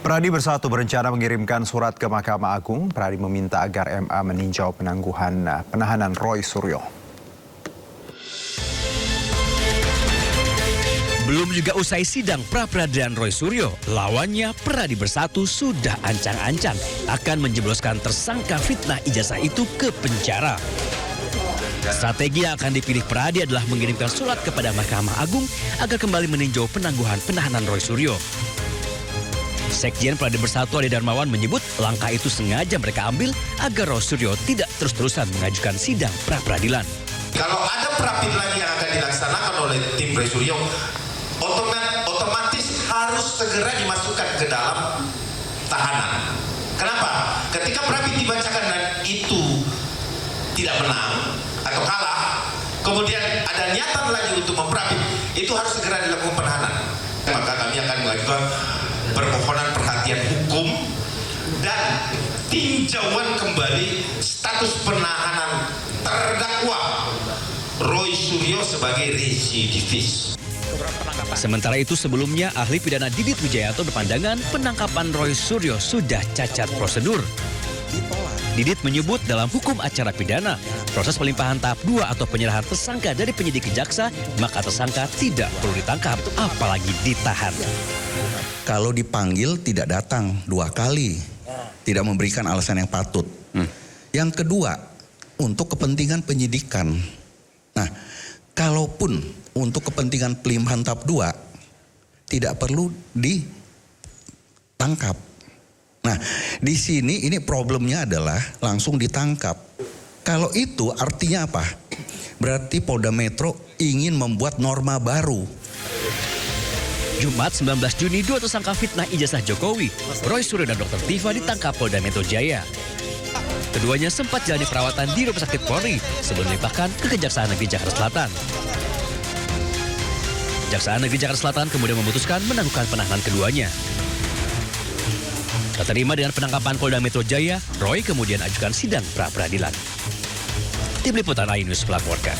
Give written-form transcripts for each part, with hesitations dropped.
Pradi Bersatu berencana mengirimkan surat ke Mahkamah Agung. Pradi meminta agar MA meninjau penahanan Roy Suryo. Belum juga usai sidang pra-peradilan Roy Suryo, lawannya Pradi Bersatu sudah ancang-ancang akan menjebloskan tersangka fitnah ijazah itu ke penjara. Strategi yang akan dipilih Pradi adalah mengirimkan surat kepada Mahkamah Agung agar kembali meninjau penangguhan penahanan Roy Suryo. Sekjen Pradi Bersatu Ade Darmawan menyebut langkah itu sengaja mereka ambil agar Roy Suryo tidak terus-terusan mengajukan sidang pra-peradilan. Kalau ada pra-peradilan yang akan dilaksanakan oleh tim Roy Suryo, otomatis harus segera dimasukkan ke dalam tahanan. Kenapa? Ketika pra-peradilan dibacakan dan itu tidak menang atau kalah, kemudian ada niatan lagi untuk memperapit, itu harus segera dilakukan penahanan. Maka kami akan melakukan permohonan perhatian hukum dan tinjauan kembali status penahanan terdakwa Roy Suryo sebagai residivis. Sementara itu sebelumnya ahli pidana Didit Wijayanto berpandangan penangkapan Roy Suryo sudah cacat prosedur. Didit menyebut dalam hukum acara pidana, proses pelimpahan tahap 2 atau penyerahan tersangka dari penyidik ke jaksa, maka tersangka tidak perlu ditangkap, apalagi ditahan. Kalau dipanggil tidak datang 2 kali, tidak memberikan alasan yang patut. Yang kedua, untuk kepentingan penyidikan. Nah, kalaupun untuk kepentingan pelimpahan tahap 2, tidak perlu ditangkap. Nah, di sini ini problemnya adalah langsung ditangkap. Kalau itu artinya apa? Berarti Polda Metro ingin membuat norma baru. Jumat 19 Juni, 2 tersangka fitnah ijazah Jokowi, Roy Suryo dan Dr. Tifa ditangkap Polda Metro Jaya. Keduanya sempat jalani perawatan di Rumah Sakit Polri sebelum dilimpahkan ke Kejaksaan Negeri Jakarta Selatan. Kejaksaan Negeri Jakarta Selatan kemudian memutuskan menangguhkan penahanan keduanya. Tak terima dengan penangkapan Polda Metro Jaya, Roy kemudian ajukan sidang pra-peradilan. Tim Liputan iNews melaporkan.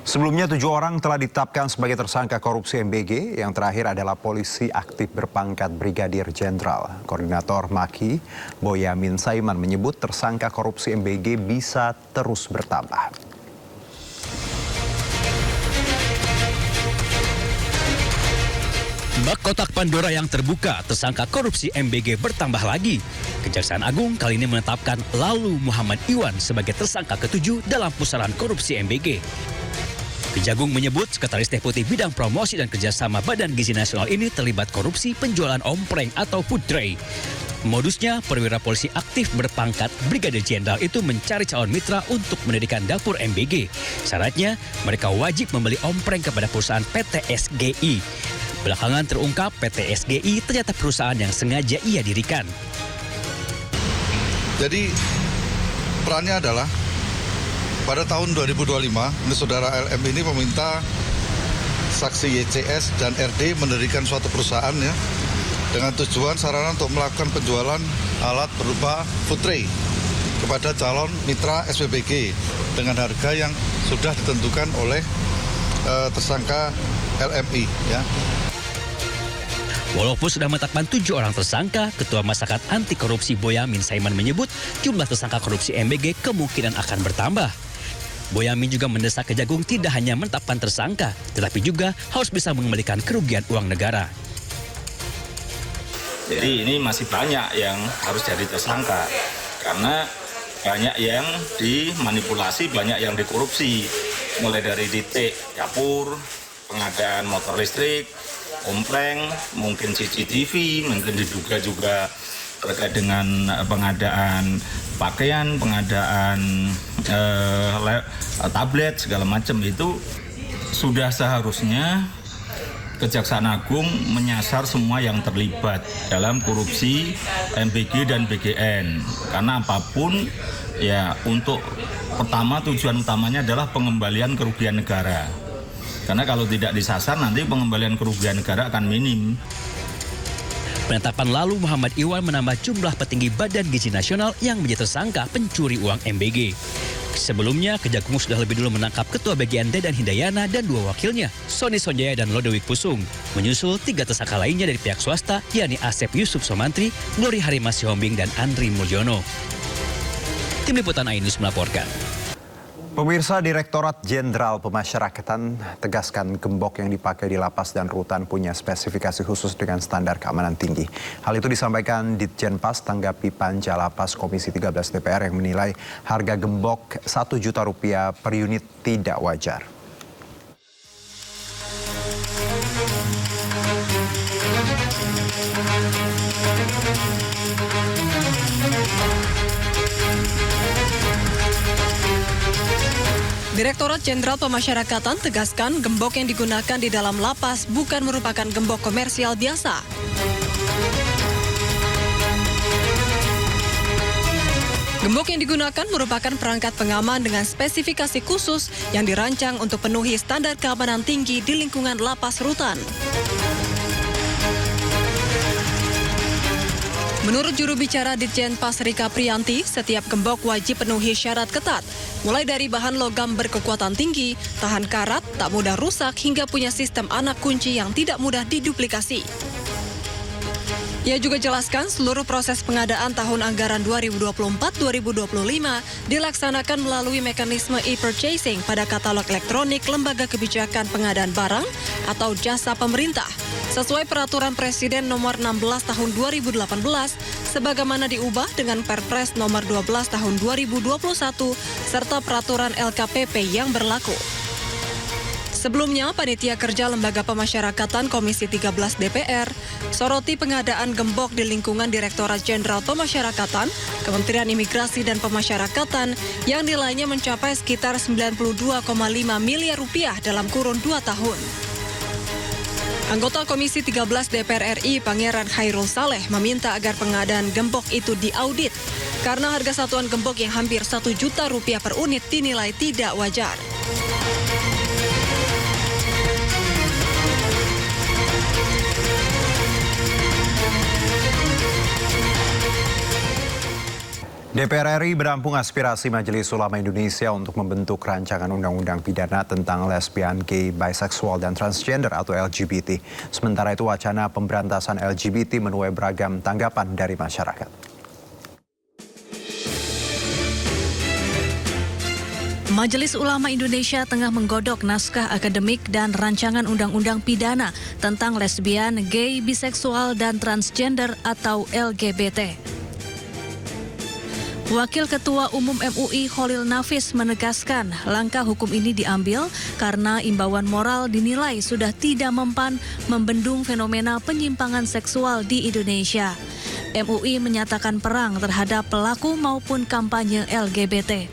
Sebelumnya 7 orang telah ditetapkan sebagai tersangka korupsi MBG. Yang terakhir adalah polisi aktif berpangkat Brigadir Jenderal. Koordinator Maki, Boyamin Saiman menyebut tersangka korupsi MBG bisa terus bertambah. Bak kotak Pandora yang terbuka, tersangka korupsi MBG bertambah lagi. Kejaksaan Agung kali ini menetapkan Lalu Muhammad Iwan sebagai tersangka ke-7 dalam pusaran korupsi MBG. Kejagung menyebut Sekretaris Deputi Bidang Promosi dan Kerjasama Badan Gizi Nasional ini terlibat korupsi penjualan ompreng atau food tray. Modusnya, perwira polisi aktif berpangkat Brigadir Jenderal itu mencari calon mitra untuk mendirikan dapur MBG. Syaratnya, mereka wajib membeli ompreng kepada perusahaan PT SGI. Belakangan terungkap PT SGI ternyata perusahaan yang sengaja ia dirikan. Jadi perannya adalah pada tahun 2025, saudara LM ini meminta saksi YCS dan RD mendirikan suatu perusahaan ya, dengan tujuan sarana untuk melakukan penjualan alat berupa food tray kepada calon mitra SPBG dengan harga yang sudah ditentukan oleh tersangka LMI ya. Walaupun sudah menetapkan 7 orang tersangka, Ketua Masyarakat Anti Korupsi Boyamin Saiman menyebut jumlah tersangka korupsi MBG kemungkinan akan bertambah. Boyamin juga mendesak Kejagung tidak hanya menetapkan tersangka, tetapi juga harus bisa mengembalikan kerugian uang negara. Jadi ini masih banyak yang harus jadi tersangka, karena banyak yang dimanipulasi, banyak yang dikorupsi. Mulai dari titik dapur, pengadaan motor listrik, ompreng, mungkin CCTV, mungkin diduga juga terkait dengan pengadaan pakaian, pengadaan tablet, segala macam. Itu sudah seharusnya Kejaksaan Agung menyasar semua yang terlibat dalam korupsi MBG dan BGN. Karena apapun, ya untuk pertama tujuan utamanya adalah pengembalian kerugian negara. Karena kalau tidak disasar nanti pengembalian kerugian negara akan minim. Penetapan Lalu Muhammad Iwan menambah jumlah petinggi Badan Gizi Nasional yang menjadi tersangka pencuri uang MBG. Sebelumnya, Kejagung sudah lebih dulu menangkap Ketua BGN Dedan Hindayana dan 2 wakilnya, Sony Sonjaya dan Lodewijk Pusung. Menyusul 3 tersangka lainnya dari pihak swasta, yakni Asep Yusuf Somantri, Glory Harima Sihombing, dan Andri Mulyono. Tim Liputan iNews melaporkan. Pemirsa, Direktorat Jenderal Pemasyarakatan tegaskan gembok yang dipakai di lapas dan rutan punya spesifikasi khusus dengan standar keamanan tinggi. Hal itu disampaikan Ditjenpas tanggapi panja lapas Komisi 13 DPR yang menilai harga gembok Rp1 juta per unit tidak wajar. Direktorat Jenderal Pemasyarakatan tegaskan gembok yang digunakan di dalam lapas bukan merupakan gembok komersial biasa. Gembok yang digunakan merupakan perangkat pengaman dengan spesifikasi khusus yang dirancang untuk penuhi standar keamanan tinggi di lingkungan lapas rutan. Menurut juru bicara Ditjenpas Rika Priyanti, setiap gembok wajib penuhi syarat ketat, mulai dari bahan logam berkekuatan tinggi, tahan karat, tak mudah rusak, hingga punya sistem anak kunci yang tidak mudah diduplikasi. Ia juga jelaskan seluruh proses pengadaan tahun anggaran 2024-2025 dilaksanakan melalui mekanisme e-purchasing pada katalog elektronik Lembaga Kebijakan Pengadaan Barang atau Jasa Pemerintah, sesuai Peraturan Presiden Nomor 16 Tahun 2018, sebagaimana diubah dengan Perpres Nomor 12 Tahun 2021, serta Peraturan LKPP yang berlaku. Sebelumnya, Panitia Kerja Lembaga Pemasyarakatan Komisi 13 DPR soroti pengadaan gembok di lingkungan Direktorat Jenderal Pemasyarakatan, Kementerian Imigrasi dan Pemasyarakatan yang nilainya mencapai sekitar Rp92,5 miliar dalam kurun 2 tahun. Anggota Komisi 13 DPR RI Pangeran Khairul Saleh meminta agar pengadaan gembok itu diaudit karena harga satuan gembok yang hampir Rp1 juta per unit dinilai tidak wajar. DPR RI menampung aspirasi Majelis Ulama Indonesia untuk membentuk rancangan undang-undang pidana tentang lesbian, gay, biseksual, dan transgender atau LGBT. Sementara itu wacana pemberantasan LGBT menuai beragam tanggapan dari masyarakat. Majelis Ulama Indonesia tengah menggodok naskah akademik dan rancangan undang-undang pidana tentang lesbian, gay, biseksual, dan transgender atau LGBT. Wakil Ketua Umum MUI Khalil Nafis menegaskan langkah hukum ini diambil karena imbauan moral dinilai sudah tidak mempan membendung fenomena penyimpangan seksual di Indonesia. MUI menyatakan perang terhadap pelaku maupun kampanye LGBT.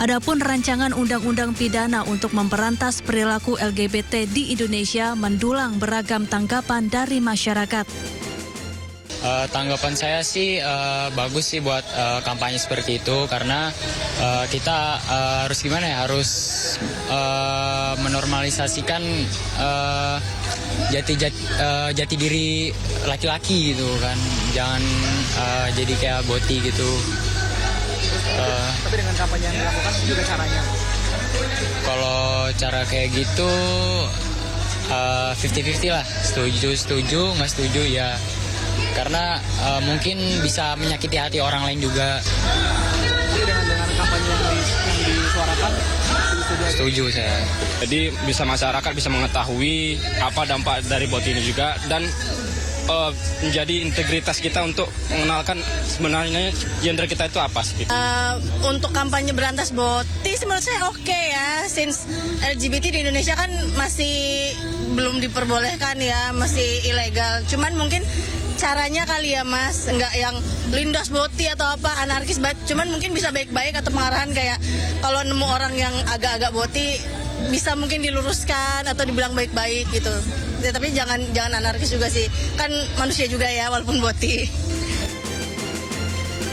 Adapun rancangan undang-undang pidana untuk memberantas perilaku LGBT di Indonesia mendulang beragam tanggapan dari masyarakat. Tanggapan saya sih bagus sih buat kampanye seperti itu karena kita harus gimana ya, harus menormalisasikan jati diri laki-laki gitu kan, jangan jadi kayak boti gitu. Tapi dengan kampanye yang dilakukan juga caranya? Kalau cara kayak gitu 50-50 lah, setuju nggak setuju ya. Karena mungkin bisa menyakiti hati orang lain juga. Jadi dengan kampanye yang disuarakan, setuju saya. Jadi bisa masyarakat bisa mengetahui apa dampak dari bot ini juga dan menjadi integritas kita untuk mengenalkan sebenarnya gender kita itu apa sih. Untuk kampanye berantas boti menurut saya oke ya, since LGBT di Indonesia kan masih belum diperbolehkan ya, masih ilegal. Cuman mungkin caranya kali ya Mas, nggak yang lindas boti atau apa anarkis banget. Cuman mungkin bisa baik-baik atau pengarahan kayak kalau nemu orang yang agak-agak boti bisa mungkin diluruskan atau dibilang baik-baik gitu. Ya, tapi jangan anarkis juga sih, kan manusia juga ya walaupun boti.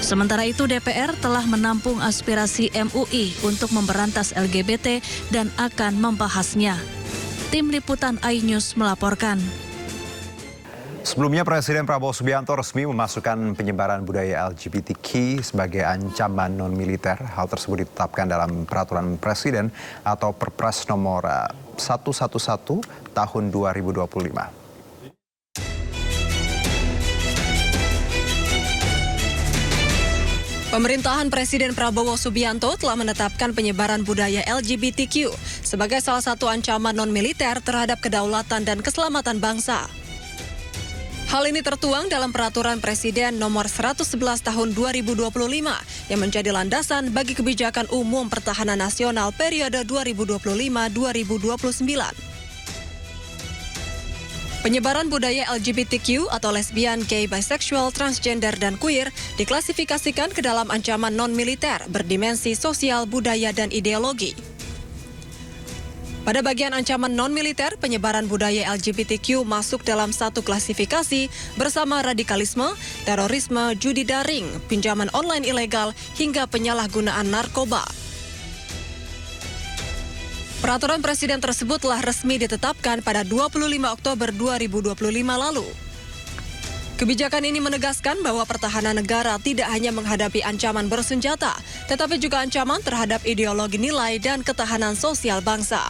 Sementara itu DPR telah menampung aspirasi MUI untuk memberantas LGBT dan akan membahasnya. Tim Liputan iNews melaporkan. Sebelumnya Presiden Prabowo Subianto resmi memasukkan penyebaran budaya LGBTQ sebagai ancaman non-militer. Hal tersebut ditetapkan dalam Peraturan Presiden atau Perpres nomor 111 tahun 2025. Pemerintahan Presiden Prabowo Subianto telah menetapkan penyebaran budaya LGBTQ sebagai salah satu ancaman non-militer terhadap kedaulatan dan keselamatan bangsa. Hal ini tertuang dalam Peraturan Presiden nomor 111 tahun 2025 yang menjadi landasan bagi kebijakan umum pertahanan nasional periode 2025-2029. Penyebaran budaya LGBTQ atau lesbian, gay, bisexual, transgender, dan queer diklasifikasikan ke dalam ancaman non-militer berdimensi sosial, budaya, dan ideologi. Pada bagian ancaman non-militer, penyebaran budaya LGBTQ masuk dalam satu klasifikasi bersama radikalisme, terorisme, judi daring, pinjaman online ilegal, hingga penyalahgunaan narkoba. Peraturan Presiden tersebut telah resmi ditetapkan pada 25 Oktober 2025 lalu. Kebijakan ini menegaskan bahwa pertahanan negara tidak hanya menghadapi ancaman bersenjata, tetapi juga ancaman terhadap ideologi nilai dan ketahanan sosial bangsa.